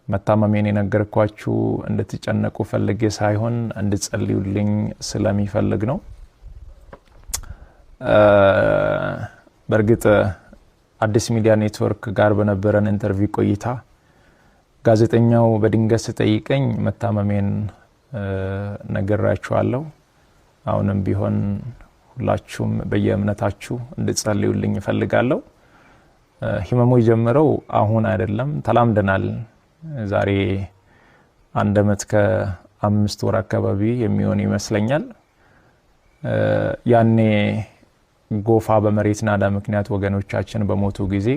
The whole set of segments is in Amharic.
መታመሜን የነገርኳችሁ እንድትጨነቁ ፈልጌ ሳይሆን እንድትጸልዩልኝ ስለሚፈልግ ነው። በርግጥ አዲስ ሚዲያ ኔትወርክ ጋር በነበረን ኢንተርቪው ቆይታ ጋዜጠኛው በድንገት ሲጠይቀኝ መታመሜን ነግራችኋለሁ። አሁንም ቢሆን ሁላችሁም በየእምነታችሁ እንድትጸልዩልኝ ፈልጋለሁ። ህመሙ የጀመረው አሁን አይደለም፣ ተላምደናል። ዛሬ 1 አመት ከ5 ወር አካባቢ የሚሆን ይመስለኛል። ያኔ ጎፋ በመሬት ናዳ ምክንያት ወገኖቻችን በሞቱ ጊዜ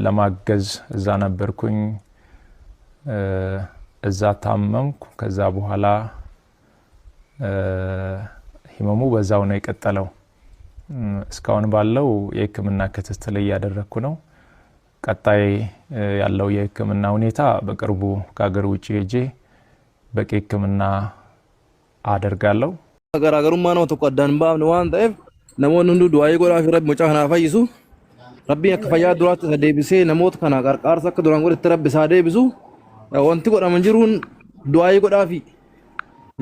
ለማገዝ እዛ ነበርኩኝ። እዛ ታመምኩ። ከዛ በኋላ ህመሙ በዛው ነው የቀጠለው። እስካሁን ባለው የህክምና ክትትል እያደረኩ ነው። ቀጣይ ያለው የህክምና ሁኔታ በቅርቡ ከሀገር ውጪ ሄጄ በቂ ህክምና አደርጋለሁ። ገራገሩማ ነው ተቆዳን ባብ ነው አንተ ነሞን ሁሉ ዱአይ ጎራ ፍረብ ሙጫህና ፈይሱ ረቢ ያከፈያ ዱራት ደብሴ ነሞት ከና ቀርቃር ሰክ ዱራን ጎር ተረብሳ ደብሱ ወንቲ ጎዳ መንጅሩን ዱአይ ጎዳፊ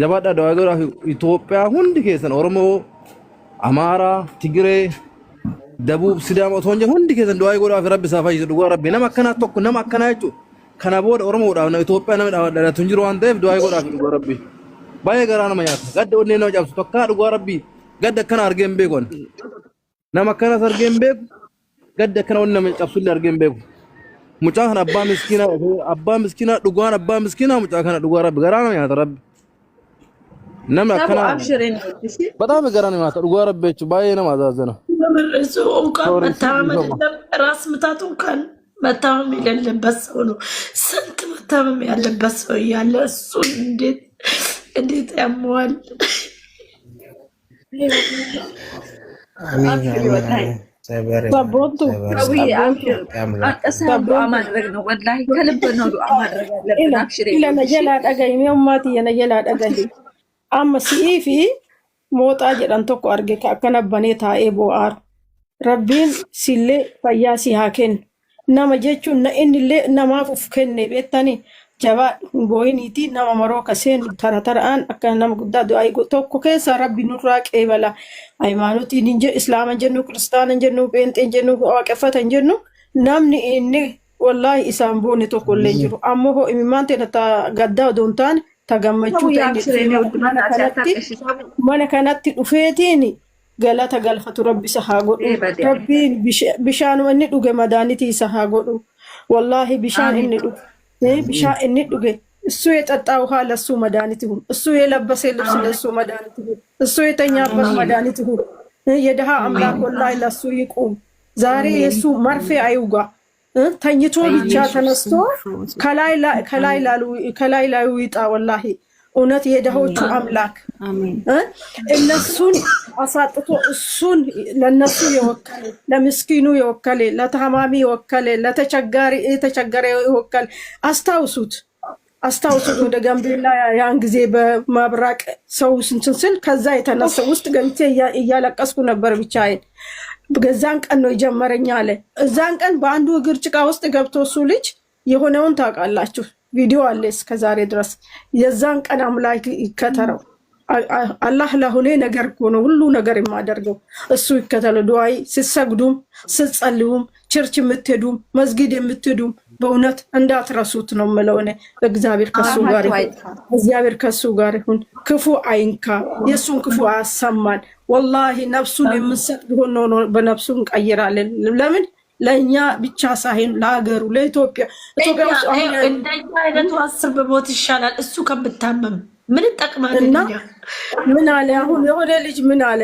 ጀባዳ ዱአይ ጎዳፊ ኢትዮጵያ ሁንድ ከሰን ኦሮሞ አማራ ትግሬ ደቡብ ሲዳማ ቶንጀ ሁንድ ከሰን ዱአይ ጎዳፊ ረቢ ሳፋይ ዱዋ ረቢ ነማከና ተኩ ነማከናቹ ከናቦድ ኦሮሞ ወዳ ነው ኢትዮጵያ ነው ዳ ትንጅሩ አንተ ዱአይ ጎዳፊ ዱዋ ረቢ ባይ ገራና ማያት ገደ ወኔ ነው ጃብሱ ተካ ዱዋ ረቢ ገደ ከና አርገም ቤጎን ነማከና ሰርገም ቤግ ገደ ከና ወኔ ነው ጃብሱ አርገም ቤግ ሙጫህን አባ ምስኪና ዱጓን አባ ምስኪና ሙጫህን ዱዋ ረቢ ገራና ማያት ረቢ ነማከና አብሽሬን በጣም ገራና ማያት ዱዋ ረቢቹ ባይ ነው ማዛዘና እሱ እንኳን መታመም ራስ ምታቱን እንኳን መታመም የሌለበት ሰው ነው። ስንት መታመም ያለበት ሰው ያለ እሱ እንዴት ያመዋል? ሰቦቱ ማድረግ ነው። ወላሂ ከልብ ነው ዱዓ ማድረግ ያለብን። አብሽሬ ለነጀላ ዳጋይ ሚያማት የነጀላ ዳጋይ አመሲፊ ሞጣ ጀዳን tokko arge ka akkana bane taa'ee bo'aaru rabbiin sillee fayyaa si haa kennu nama jechuun na innillee namaaf uf kenne beektanii jabaa booyiniiti nama maroo kaseen taraan akka nama guddaa du'aa tokko keessa rabbi nurraa qeebala haymanotiin inje islaaman jennu kristaan jennu peenxeen jennu waaqeffatan jennu namni inni wallahi isaan boone tokko illee jiru ammoo ho imimmaan teena gaddaa odoon taane tagammachuu mana kanatti dhufeetiin galata galfatu rabbi isa haa godhu. Rabbiin bishaan inni dhuge madaanitii isa haa godhu. Wallahi bishaan inni dhuge እሱ የጠጣው ውሃ ለሱ መድኃኒት ይሁን። እሱ የለበሰ ልብስ ለሱ መድኃኒት ይሁን። እሱ የተኛበት መድኃኒት ይሁን። የደሃ አምላክ ወላሂ ለሱ ይቁም። ዛሬ የሱ መርፌ አይውጋ። ተኝቶ ብቻ ተነስቶ ከላይ ላዩ ይጣ። ወላሂ እውነት የደሃዎቹ አምላክ እነሱን አሳጥቶ እሱን ለነሱ የወከለ ለምስኪኑ የወከለ ለተማሚ የወከለ ለተቸገረ የወከለ አስታውሱት ወደ ጋምቤላ ያን ጊዜ በማብራቅ ሰው ስንስል ከዛ የተነሳ ውስጥ ገብቼ እያለቀስኩ ነበር ብቻዬን። በዛን ቀን ነው የጀመረኝ አለ። እዛን ቀን በአንዱ እግር ጭቃ ውስጥ ገብቶ እሱ ልጅ የሆነውን ታውቃላችሁ። ቪዲዮ አለ እስከዛሬ ድረስ። የዛን ቀን አምላክ ይከተለው። አላህ ለሁሌ ነገር ነው ሁሉ ነገር የማደርገው እሱ ይከተለው። ዱዓይ ሲሰግዱም ሲጸልዩም ቸርች የምትሄዱም መስጊድ የምትሄዱም በእውነት እንዳትረሱት ነው የምለው እኔ። እግዚአብሔር ከሱ ጋር ይሁን። ክፉ አይንካ፣ የሱን ክፉ አያሰማን። ወላሂ ነፍሱን የምንሰጥ ቢሆን ነው በነፍሱ እንቀይራለን። ለምን ለኛ ብቻ ሳይሆን ለሀገሩ ለኢትዮጵያ ውስጥ እንደኛ አይነቱ 10 በሞት ይሻላል እሱ ከምታመም ምን ተጠቅማለና ምን አለ አሁን የሆነ ልጅ ምን አለ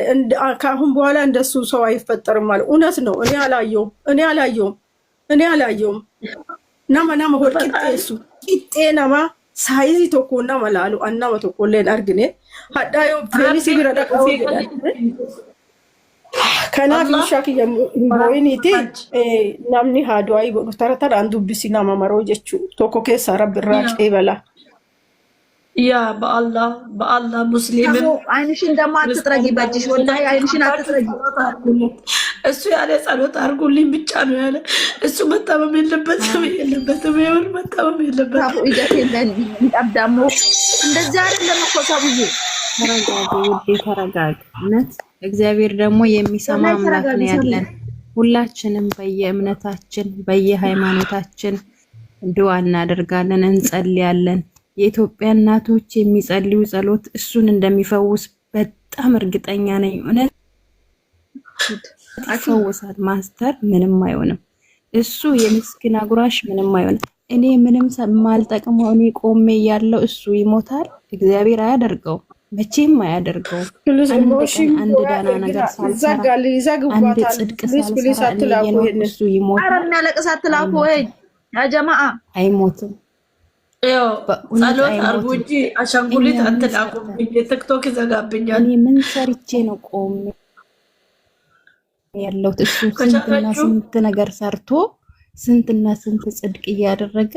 ካሁን በኋላ እንደሱ ሰው አይፈጠርም ማለት እውነት ነው። እኔ አላየውም nama hodhitteessu qixxee nama saayizii tokko nama laalu annama tokko illee argine hadhaa yoo feenisi bira dhaquu kanaaf shaki mooyiniiti namni haa du'aa godhu taraan dubbisi nama maroo jechuu tokko keessa rabbi irraa qeebala. ያ በአላህ ሙስሊምን አይንሽን ደግሞ አትጥረጊ በእጅሽ ወላሂ አይንሽን አትጥረጊ። እሱ ያለ ጸሎት አድርጉልኝ ብቻ ነው ያለ። እሱ መታመም የለበትም የምር መታመም የለበትም። ታቡ ይገቴለን ይጣብዳሙ እንደዚህ አይደለም እኮ ሰውዬ። ተረጋጊ ውዴ ተረጋጊ። እውነት እግዚአብሔር ደግሞ የሚሰማ አምላክ ነው ያለን። ሁላችንም በየእምነታችን በየሃይማኖታችን ዱዓ እናደርጋለን፣ እንጸልያለን። የኢትዮጵያ እናቶች የሚጸልዩ ጸሎት እሱን እንደሚፈውስ በጣም እርግጠኛ ነኝ። እውነት ይፈውሳል። ማስተር ምንም አይሆንም። እሱ የምስኪን አጉራሽ ምንም አይሆንም። እኔ ምንም ማልጠቅመው እኔ ቆሜ ያለው እሱ ይሞታል። እግዚአብሔር አያደርገው መቼም አያደርገው። አንድ ዳና ነገር ሳልሰራ አንድ ጽድቅ ሳልሰራ እሱ ይሞታል። አረ የሚያለቅስ አትላኩ ወይ ያ ጀማዓ አይሞትም። ጸሎት አርጉ እንጂ አሻንጉሊት አትላኩ። ቲክቶክ ይዘጋብኛል። እኔ ምን ሰርቼ ነው ቆሜ ያለው? እሱ ስንትና ስንት ነገር ሰርቶ ስንትና ስንት ጽድቅ እያደረገ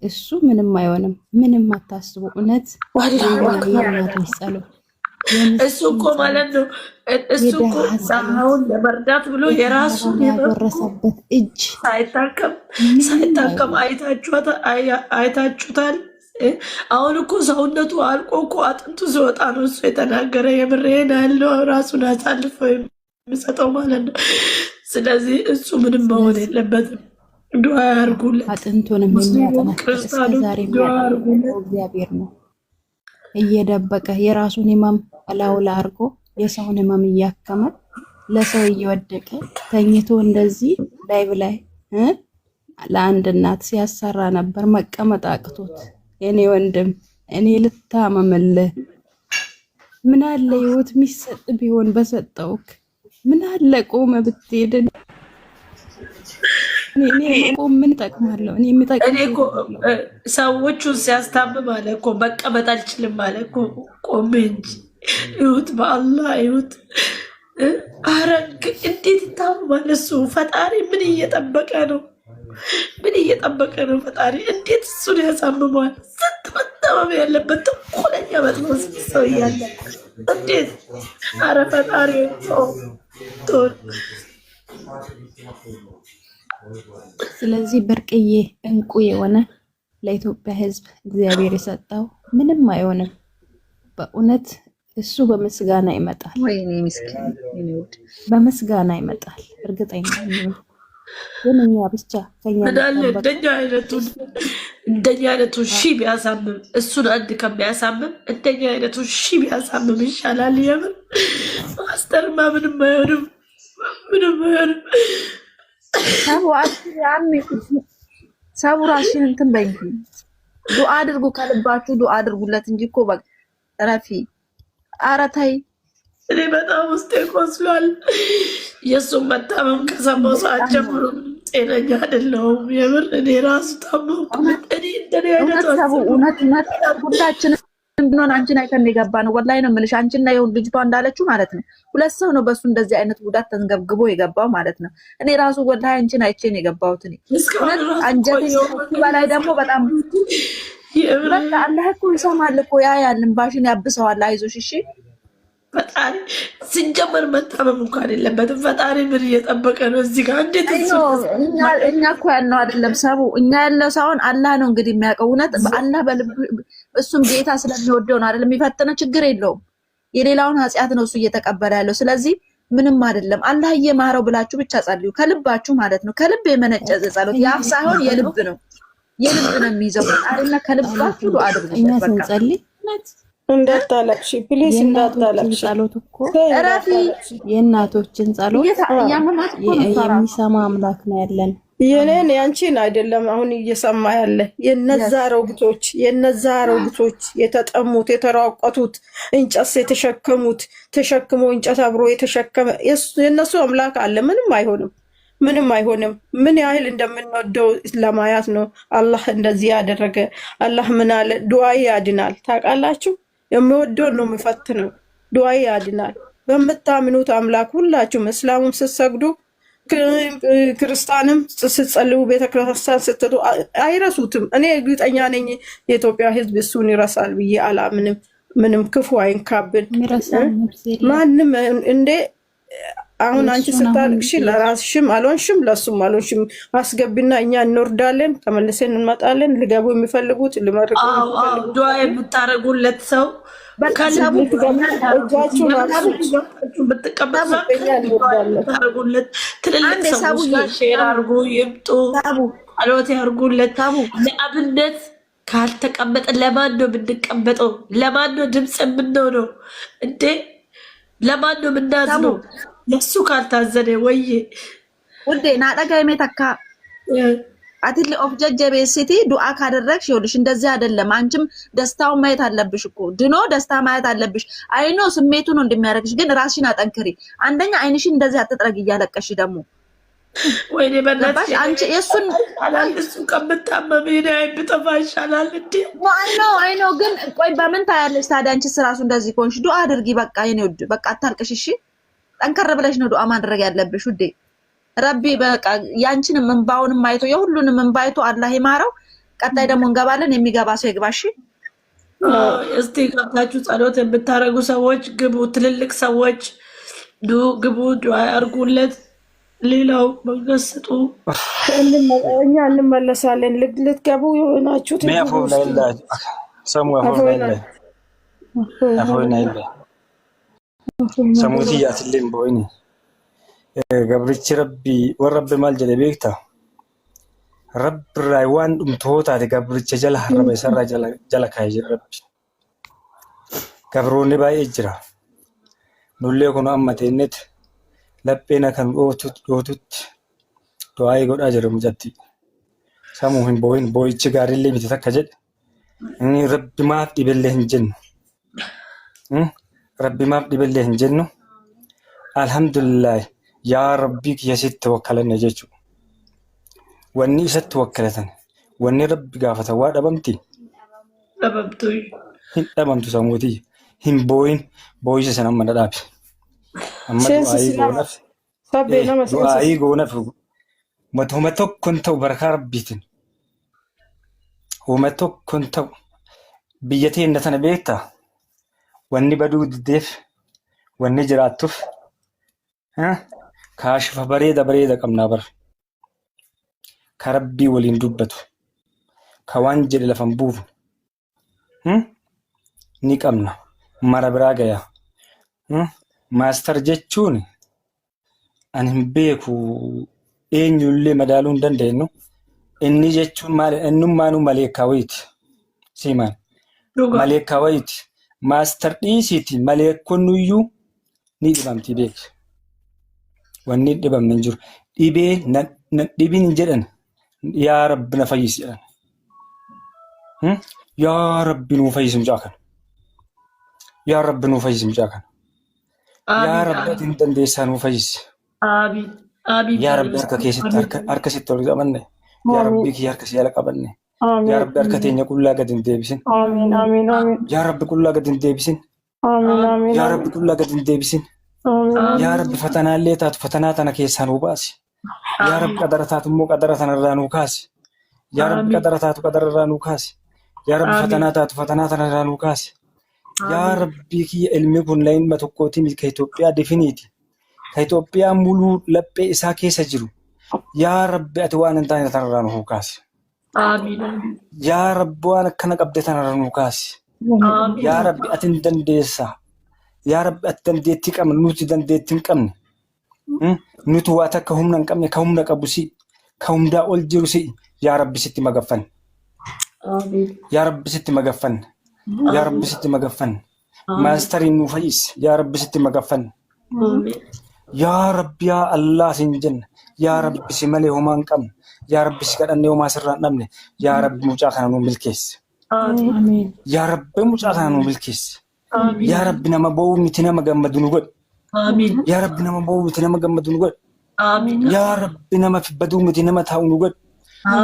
እሱ ምንም አይሆንም። ምንም አታስቡ። እውነት የእናቶች ጸሎት እሱ እኮ ማለት ነው። እሱ እኮ ሰውን ለመርዳት ብሎ የራሱን ያጎረሰበት እጅ ሳይታከም አይታችሁታል። አሁን እኮ ሰውነቱ አልቆ እኮ አጥንቱ ሲወጣ ነው እሱ የተናገረ። የምሬን ያለው ራሱን አሳልፎ የሚሰጠው ማለት ነው። ስለዚህ እሱ ምንም መሆን የለበትም። ዱዓ ያርጉለት። አጥንቱንም የሚያጠናክር እስከ ዛሬ የሚያደርገው እግዚአብሔር ነው። እየደበቀ የራሱን ህመም አላውላ አድርጎ የሰውን ህመም እያከመ ለሰው እየወደቀ ተኝቶ እንደዚህ ላይቭ ላይ ለአንድ እናት ሲያሰራ ነበር። መቀመጥ አቅቶት የኔ ወንድም እኔ ልታመምልህ ምን አለ ህይወት የሚሰጥ ቢሆን በሰጠውክ ምን አለ ቆመ ብትሄድ እኔ ቆም ምን ጠቅማለሁ? እኔ ሰዎቹ ሲያስታምም አለ እኮ መቀመጥ አልችልም አለ እኮ ቆሜ እንጂ ይሁት በአላህ ይሁት። አረ እንዴት ይታመማል እሱ? ፈጣሪ ምን እየጠበቀ ነው? ምን እየጠበቀ ነው ፈጣሪ? እንዴት እሱን ያሳምመዋል? ስንት መታመም ያለበት ትኩለኛ መጥፎ ሰው እያለ እንዴት! አረ ፈጣሪ ቶል። ስለዚህ ብርቅዬ እንቁ የሆነ ለኢትዮጵያ ሕዝብ እግዚአብሔር የሰጠው ምንም አይሆንም። በእውነት እሱ በምስጋና ይመጣል። ወይኔ ምስኪን በምስጋና ይመጣል። እርግጠኛ ነኝ። ግን እኛ ብቻ ከኛ እንደኛ አይነቱ ሺህ ቢያሳምም እሱን አንድ ከሚያሳምም እንደኛ አይነቱ ሺህ ቢያሳምም ይሻላል። የምን ማስተርማ ምንም አይሆንም፣ ምንም አይሆንም። ሰው ራስሽን እንትን በይ፣ ዱአ አድርጉ፣ ከልባችሁ ዱአ አድርጉለት እንጂ እኮ በቃ ረፊ ኧረ ተይ። እኔ በጣም ውስጤ ቆስሏል። የእሱን መታመም ከሰማሁ ሰዓት ጀምሮ ጤነኛ አይደለሁም። የምር እኔ ራሱ ታመምኩ። እኔ እንደኔ አይነት እውነት ሁላችንም ብንሆን አንቺን አይተን የገባ ነው። ወላሂ ነው የምልሽ። አንቺና ይሁን ልጅቷ እንዳለችው ማለት ነው ሁለት ሰው ነው በሱ እንደዚህ አይነት ጉዳት ተንገብግቦ የገባው ማለት ነው። እኔ ራሱ ወላሂ አንቺን አይቼ ነው የገባሁት። እኔ አንጀቴ በላይ ደግሞ በጣም በቃ አላህ እኮ ይሰማል እኮ ያያል፣ እንባሽን ያብሰዋል። አይዞሽ እሺ። ፈጣሪ ሲጀመር መታመም እንኳን የለበትም። ፈጣሪ ምን እየጠበቀ ነው እዚህ ጋር? እንዴት እኛ እኮ ያልነው አይደለም ሰቡ፣ እኛ ያልነው ሳይሆን አላህ ነው እንግዲህ የሚያውቀው። እውነት በአላህ በልብ እሱም ጌታ ስለሚወደው ነው አይደለም የሚፈትነው። ችግር የለውም። የሌላውን ኃጢአት ነው እሱ እየተቀበለ ያለው። ስለዚህ ምንም አይደለም። አላህ እየማረው ብላችሁ ብቻ ጸልዩ፣ ከልባችሁ ማለት ነው። ከልብ የመነጨ ጸሎት ያፍ ሳይሆን የልብ ነው፣ የልብ ነው የሚይዘው። ፈጣሪና ከልባችሁ ዱአ አድርጉ። እኛ ስንጸልይ እንዳታለቅሺ ፕሊስ፣ እንዳታለቅሺ። ጸሎት እኮ የእናቶችን ጸሎት የሚሰማ አምላክ ነው ያለን። የኔን ያንቺን አይደለም አሁን እየሰማ ያለ የነዛ አሮጊቶች የተጠሙት የተራቆቱት እንጨት የተሸከሙት ተሸክሞ እንጨት አብሮ የተሸከመ የነሱ አምላክ አለ። ምንም አይሆንም፣ ምንም አይሆንም። ምን ያህል እንደምንወደው ለማያት ነው አላህ እንደዚህ ያደረገ። አላህ ምን አለ? ዱዓይ ያድናል። ታውቃላችሁ፣ የሚወደው ነው የሚፈትነው። ዱዓይ ያድናል። በምታምኑት አምላክ ሁላችሁም እስላሙም ስትሰግዱ ክርስቲያንም ስትጸልዩ ቤተክርስቲያን ስትሄዱ አይረሱትም። እኔ እርግጠኛ ነኝ የኢትዮጵያ ሕዝብ እሱን ይረሳል ብዬ አላምንም። ምንም ክፉ አይንካብን ማንም እንዴ። አሁን አንቺ ስታልቅሽ ለራስሽም አልሆንሽም ለሱም አልሆንሽም። አስገቢና እኛ እንወርዳለን ተመልሰን እንመጣለን። ልገቡ የሚፈልጉት ልመርቁ የሚፈልጉት ዱዓ የምታረጉለት ሰው በከሰቡ ብትቀበሉለት ትልልቅ ሰዎች ጋር ሼር አድርጉ፣ ይምጡ፣ ጸሎት ያርጉለት። ለአብነት ካልተቀመጠ ለማን ነው የምንቀመጠው? ለማን ነው ድምፅ የምንሆነው እንዴ? ለማን ነው የምናዝነው? ለሱ ካልታዘነ ወይ ውዴ ናጠጋይሜ ተካ አትል ኦፍ ጀጀቤሲቲ ዱዓ ካደረግሽ ይኸውልሽ፣ እንደዚህ አይደለም። አንቺም ደስታውን ማየት አለብሽ እኮ ድኖ ደስታ ማየት አለብሽ። አይኖ ስሜቱ ነው እንደሚያደርግሽ፣ ግን ራስሽን አጠንክሪ። አንደኛ አይንሽን እንደዚህ አትጥረግ እያለቀሽ ደግሞ ወይኔ በእናትሽ አንቺ የሱን አላልሱ ከምታመም ሄዳ ብጠፋ ይሻላል እንዴ? አይኖ ግን ቆይ በምን ታያለሽ ታዲያ? አንቺስ ራሱ እንደዚህ ኮንሽ ዱዓ አድርጊ። በቃ የኔ ውድ በቃ አታልቅሽ እሺ። ጠንከር ብለሽ ነው ዱዓ ማድረግ ያለብሽ ውዴ። ረቢ በቃ ያንቺንም እንባውንም አይቶ የሁሉንም እንባ አይቶ አላህ ይማረው። ቀጣይ ደግሞ እንገባለን። የሚገባ ሰው ይግባ እሺ። እስቲ ገብታችሁ ጸሎት የምታረጉ ሰዎች ግቡ። ትልልቅ ሰዎች ግቡ፣ ዱዓ ያርጉለት። ሌላው መንገስጡ እኛ እንመለሳለን። ልትገቡ የሆናችሁት ሰሙቲ ያትልም ቦይኒ ገብርች ረቢ ወረብ ማል ጀለ ቤክታ ረብ ራይዋን ዱምቶታ ገብርች ጀላ ሐረበ ሰራ ጀላ ካይ ረቢ ገብሮኒ ባይ እጅራ ኑሌ ኮኖ አመቴነት ለጴና ከን ዶቱት ዱዓይ ጎዳ ጀረሙ ጀቲ ሰሙህን ቦይን ቦይች ጋሪሌ ሚተተከ ጀድ እኒ ረቢ ማፍ ዲበለህ እንጀን ረቢ ማፍ ዲበለህ እንጀን ነው አልሐምዱሊላህ ያ ረቢ ከሲት ተወከለነ ጀቹ ወኒ ሰት ተወከለተን ወኒ ረቢ ጋፈተዋ ደበምቲ ደበምቱ ሰሙቲ ሂም ቦይን ቦይስ ሰነም መዳዳብ አይ ጎነፍ መቶ ኮንተው በረካ ረቢትን ወመቶ ኮንተው ብየቴ እንደተነ ቤታ ወኒ በዱ ድዴፍ ወኒ ጅራቱፍ ካሽፈ በሬደ ቀምና በር ከረቢ ወሊን ዱበቱ ከዋንጀል ለፈንቡፍ ኒቀምና ማረብራ ገያ ማስተር ጀቹን አንህም ቤኩ ኤኙሌ መዳሉን ደንደኑ እኒ ጀቹን ማለ እንማኑ መለካዊት ሲማን መለካዊት ማስተር ዲሲቲ መለኮኑዩ ኒድባምቲ ቤክ ወኒ ድበም እንጅር ዲቤ ዲቢን እንጀደን ያ ረብ ነፈይስ ይላል ያ ረብ ነው ፈይስም ጃከን ያ ረብ ነው ፈይስም ጃከን ያ ረብ እንደ ሰኑ ፈይስ አሚን አሚን ያ ረብ ከከሲት አርከ ሲተል ዘመን ያ ረብ ከያርከ ሲያለቀበነ ያ ረብ ከከተኛ ኩላ ገድን ደብሲን አሚን አሚን አሚን ያ ረብ ኩላ ገድን ደብሲን አሚን አሚን ያ ረብ ኩላ ገድን ደብሲን ያ ረብ ፈተና ለታት ፈተና ተነ ከሰኑ ባስ ያ ረብ ቀደረታት ሞ ቀደረተን ራኑ ካስ ያ ረብ ቀደረታት ቀደረራኑ ካስ ያ ረብ ፈተናታት ፈተናተን ራኑ ካስ ያ ረቢ ከልሚ ኩን ላይን መተቆቲ ከኢትዮጵያ ዲፊኒቲ ከኢትዮጵያ ሙሉ ለጴ ኢሳ ከሰ ጅሩ ያ ረቢ አትዋን እንታን ተራራኑ ካስ አሚን ያ ረብ ዋን ከነ ቀብደተን ራኑ ካስ ያ ረቢ አትን ደንደሳ ያ ረብ አትደንዴት ይቀም ኑት ደንዴት ይቀም ኑት ዋታ ከሁምናን ቀም ከሁምና ቀቡሲ ከሁምዳ ኦልጅሩሲ ያ ረቢ ሲቲ መገፈን አሚን ያ ረቢ ሲቲ መገፈን ያ ረቢ ሲቲ መገፈን ማስተር ሙፈይስ ያ ረቢ ሲቲ መገፈን ያ ረቢ ያ አላህ ሲንጀን ያ ረቢ ሲመለ ሆማን ቀም ያ ረቢ ሲቀደን ነው ማስራን ነምነ ያ ረቢ ሙጫ ከነኑ ሚልኬስ አሚን ያ ረቢ ሙጫ ከነኑ ሚልኬስ ያ ረቢ ነማ ቦው ሚቲና መገመዱን ጎድ አሚን ያ ረቢ ነማ ቦው ሚቲና መገመዱን ጎድ አሚን ያ ረቢ ነማ ፍበዱ ሚቲና መታውኑ ጎድ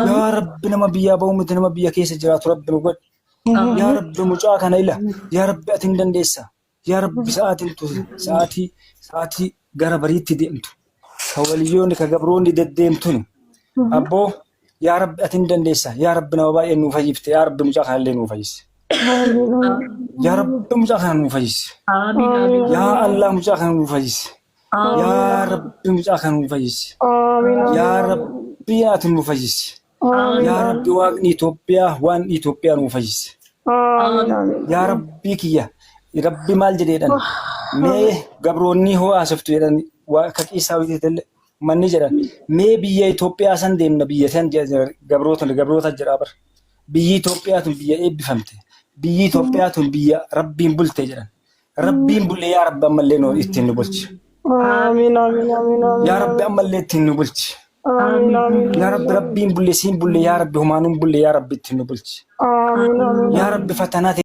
ያ ረቢ ነማ ቢያ ቦው ሚቲና ቢያ ከሰ ጅራቱ ረቢ ነው ጎድ ያ ረቢ ሙጫ ከነይላ ያ ረቢ አትን ደንደሳ ያ ረቢ ሰዓትን ቱ ሰዓቲ ገረ በሪቲ ደምቱ ከወልዮን ከገብሮን ደደምቱን አቦ ያ ረብ አትንደን ደሳ ያ ረብ ነው ባይ ነው ፈይፍት ያ ረብ ሙጫ ካለ ነው ፈይስ ያ ረብ ሙጫ ካለ ነው ፈይስ ያ አላህ ሙጫ ካለ ነው ፈይስ ያ ረብ ሙጫ ካለ ነው ፈይስ ያ ረብ ቢያት ነው ፈይስ ያ ረብ ዋቅኒ ኢትዮጵያ ዋን ኢትዮጵያ ነው ፈይስ ያ ረቢ ኪያ ረቢ ማል ጀደን ሜ ገብሮኒ ሆ አሰፍቱ ይደን ከቂሳው ይተል ማን ይጀራል ሜ ቢየ ኢትዮጵያ ሰንደም ነብየ ሰን ገብሮታ ጀራበር ቢየ ኢትዮጵያቱን ቢየ ኤብፈምተ ቢየ ኢትዮጵያቱን ቢየ ረቢን ቡልተ ጀራን ረቢን ቡል ያ ረብ አመለ ነው ኢትን ቡልች አሚን አሚን አሚን ያ ረብ አመለ ኢትን ቡልች አሚን አሚን ያ ረብ ረቢን ቡል ሲን ቡል ያ ረብ ሁማኑን ቡል ያ ረብ ኢትን ቡልች አሚን አሚን ያ ረብ ፈተናት